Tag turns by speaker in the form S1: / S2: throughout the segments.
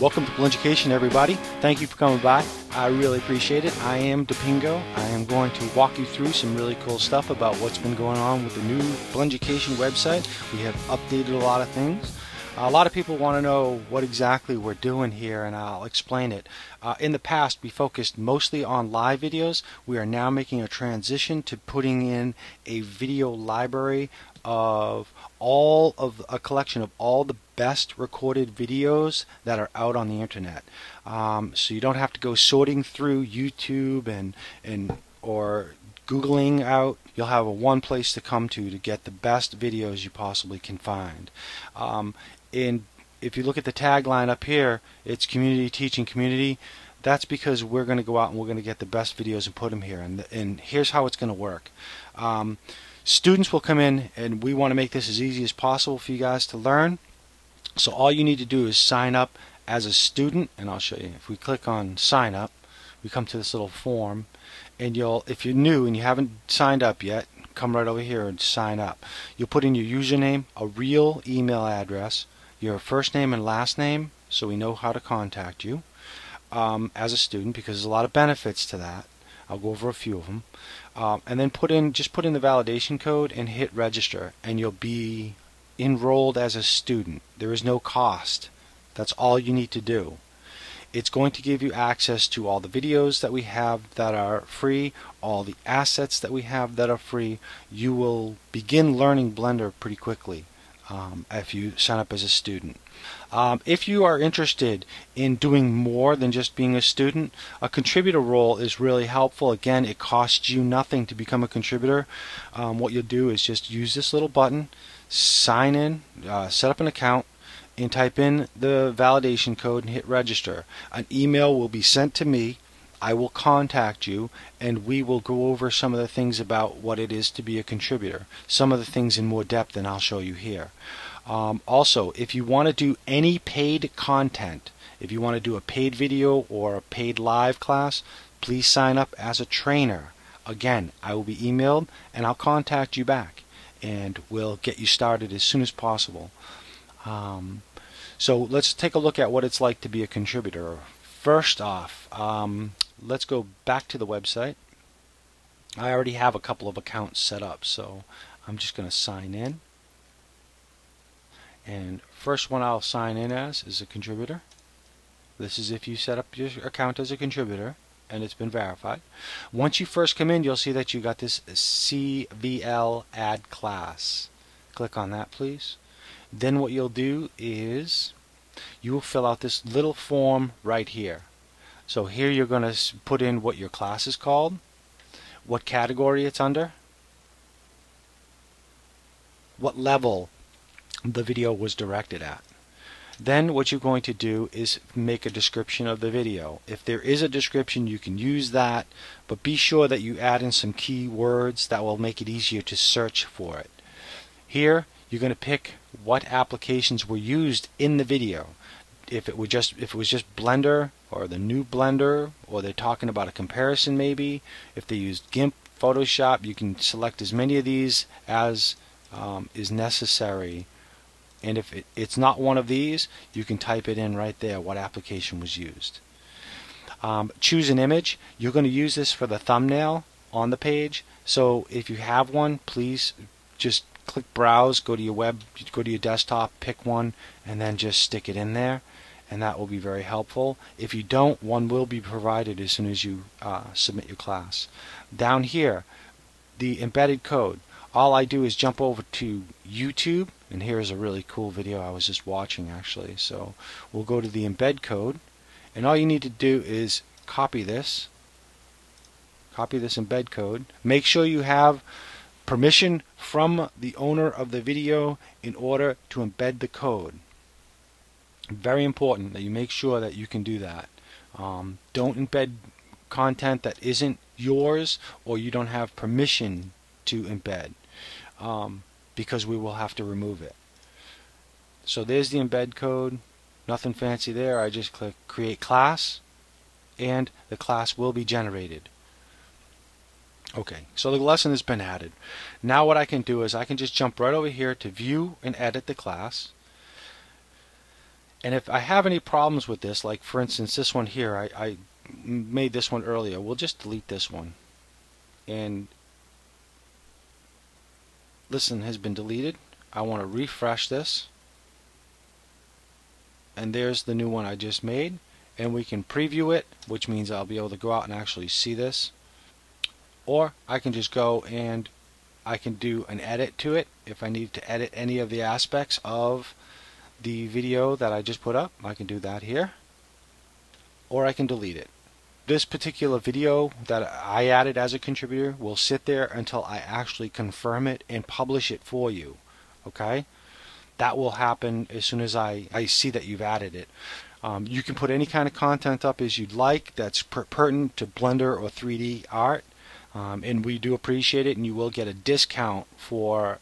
S1: Welcome to Blenducation, everybody. Thank you for coming by. I really appreciate it. I am Dopingo. I am going to walk you through some really cool stuff about what's been going on with the new Blenducation website. We have updated a lot of things. A lot of people want to know what exactly we're doing here, and I'll explain it. In the past, we focused mostly on live videos. We are now making a transition to putting in a video library of a collection of all the best recorded videos that are out on the internet. So you don't have to go sorting through YouTube or Googling out. You'll have one place to come to get the best videos you possibly can find. If you look at the tagline up here, it's community teaching community. That's because we're going to go out and we're going to get the best videos and put them here. And here's how it's going to work. Students will come in, and we want to make this as easy as possible for you guys to learn. So all you need to do is sign up as a student, and I'll show you. If we click on sign up, we come to this little form, and if you're new and you haven't signed up yet, come right over here and sign up. You'll put in your username, a real email address, your first name and last name, so we know how to contact you as a student, because there's a lot of benefits to that. I'll go over a few of them, and then just put in the validation code and hit register, and you'll be enrolled as a student. There is no cost. That's all you need to do. It's going to give you access to all the videos that we have that are free, all the assets that we have that are free. You will begin learning Blender pretty quickly if you sign up as a student. If you are interested in doing more than just being a student, a contributor role is really helpful. Again, it costs you nothing to become a contributor. What you'll do is just use this little button, sign in, set up an account, and type in the validation code and hit register. An email will be sent to me. I will contact you, and we will go over some of the things about what it is to be a contributor. Some of the things in more depth than I'll show you here. Also, if you want to do any paid content, if you want to do a paid video or a paid live class, please sign up as a trainer. Again, I will be emailed, and I'll contact you back, and we'll get you started as soon as possible. So let's take a look at what it's like to be a contributor. First off, let's go back to the website. I already have a couple of accounts set up, so I'm just going to sign in. And first one I'll sign in as is a contributor. This is if you set up your account as a contributor and it's been verified. Once you first come in, you'll see that you got this CVL add class. Click on that, please. Then what you'll do is you will fill out this little form right here. So here you're going to put in what your class is called, what category it's under, what level the video was directed at. Then what you're going to do is make a description of the video. If there is a description, you can use that, but be sure that you add in some key words that will make it easier to search for it. Here you're going to pick what applications were used in the video. If it was just Blender or the new Blender, or they're talking about a comparison maybe, if they used GIMP, Photoshop, you can select as many of these as is necessary. And if it's not one of these, you can type it in right there what application was used. Choose an image. You're going to use this for the thumbnail on the page. So if you have one, please just click browse, go to your desktop, pick one, and then just stick it in there, and that will be very helpful. If you don't, one will be provided as soon as you submit your class. Down here, the embedded code. All I do is jump over to YouTube, and here's a really cool video I was just watching actually. So we'll go to the embed code, and all you need to do is copy this embed code. Make sure you have permission from the owner of the video in order to embed the code. Very important that you make sure that you can do that. Don't embed content that isn't yours or you don't have permission to embed, because we will have to remove it. So there's the embed code. Nothing fancy there. I just click create class, and the class will be generated. Okay, so the lesson has been added. Now what I can do is I can just jump right over here to view and edit the class. And if I have any problems with this, like for instance this one here, I made this one earlier, we'll just delete this one. And listen, has been deleted. I want to refresh this. And there's the new one I just made. And we can preview it, which means I'll be able to go out and actually see this. Or I can just go and I can do an edit to it. If I need to edit any of the aspects of the video that I just put up, I can do that here. Or I can delete it. This particular video that I added as a contributor will sit there until I actually confirm it and publish it for you. Okay? That will happen as soon as I see that you've added it. You can put any kind of content up as you'd like that's pertinent to Blender or 3D art. And we do appreciate it, and you will get a discount for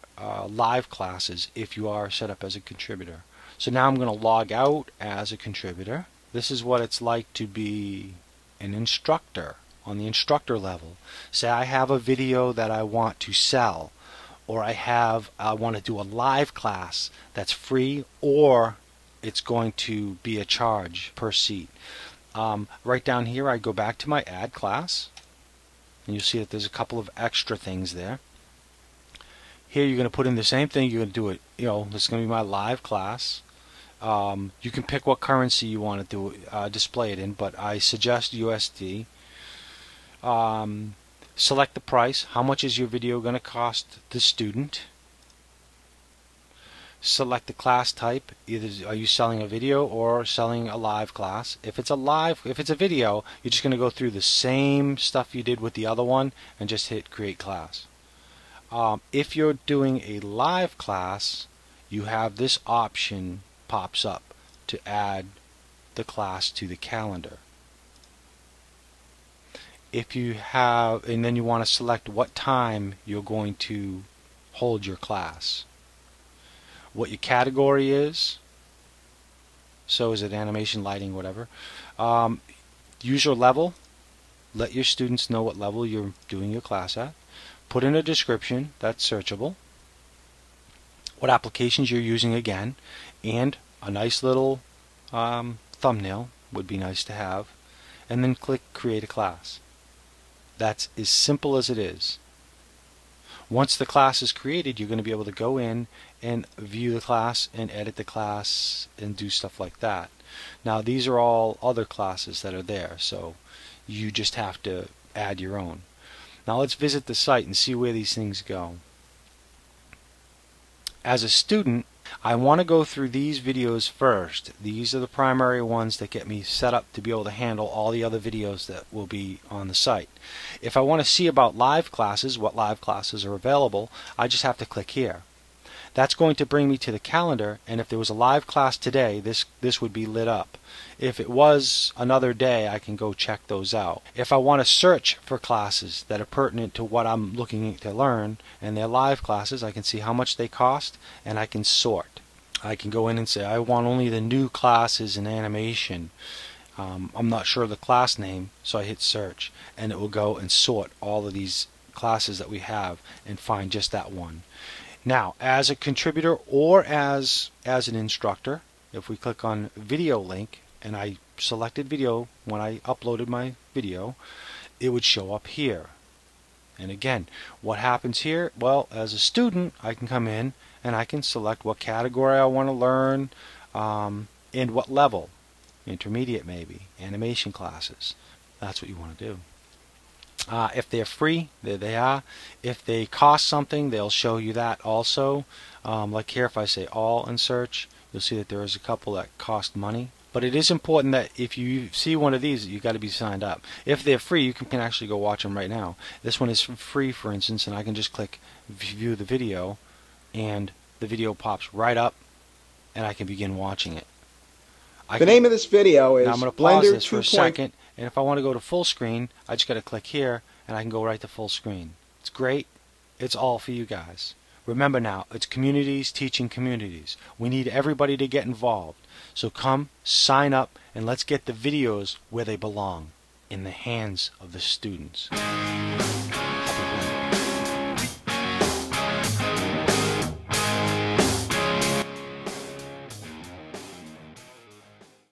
S1: live classes if you are set up as a contributor. So now I'm going to log out as a contributor. This is what it's like to be an instructor on the instructor level. Say I have a video that I want to sell, or I want to do a live class that's free, or it's going to be a charge per seat. Right down here I go back to my add class, and you'll see that there's a couple of extra things there. Here you're going to put in the same thing. You're going to do it, this is going to be my live class. You can pick what currency you want to display it in, but I suggest USD. Select the price. How much is your video going to cost the student? Select the class type. Either are you selling a video or selling a live class? If it's a video, you're just going to go through the same stuff you did with the other one and just hit create class. If you're doing a live class, you have this option pops up to add the class to the calendar. If you have, and then you want to select what time you're going to hold your class, what your category is. So is it animation, lighting, whatever. Use your level. Let your students know what level you're doing your class at. Put in a description that's searchable. What applications you're using again, and a nice little thumbnail would be nice to have, and then click create a class. That's as simple as it is. Once the class is created, you're going to be able to go in and view the class and edit the class and do stuff like that. Now these are all other classes that are there, so you just have to add your own. Now let's visit the site and see where these things go. As a student, I want to go through these videos first. These are the primary ones that get me set up to be able to handle all the other videos that will be on the site. If I want to see about live classes, what live classes are available, I just have to click here. That's going to bring me to the calendar, and if there was a live class today, this would be lit up. If it was another day, I can go check those out. If I want to search for classes that are pertinent to what I'm looking to learn, and they're live classes, I can see how much they cost, and I can sort. I can go in and say, I want only the new classes in animation. I'm not sure of the class name, so I hit search, and it will go and sort all of these classes that we have and find just that one. Now, as a contributor or as an instructor, if we click on video link, and I selected video when I uploaded my video, it would show up here. And again, what happens here? Well, as a student, I can come in and I can select what category I want to learn, and what level. Intermediate maybe, animation classes. That's what you want to do. If they're free, there they are. If they cost something, they'll show you that also. Like here, if I say all and search, you'll see that there is a couple that cost money. But it is important that if you see one of these, you've got to be signed up. If they're free, you can actually go watch them right now. This one is free, for instance, and I can just click view the video, and the video pops right up, and I can begin watching it.
S2: The name of this video is
S1: now I'm going to pause this for a second, and if I want to go to full screen, I just got to click here, and I can go right to full screen. It's great. It's all for you guys. Remember now, it's communities teaching communities. We need everybody to get involved. So come, sign up, and let's get the videos where they belong, in the hands of the students.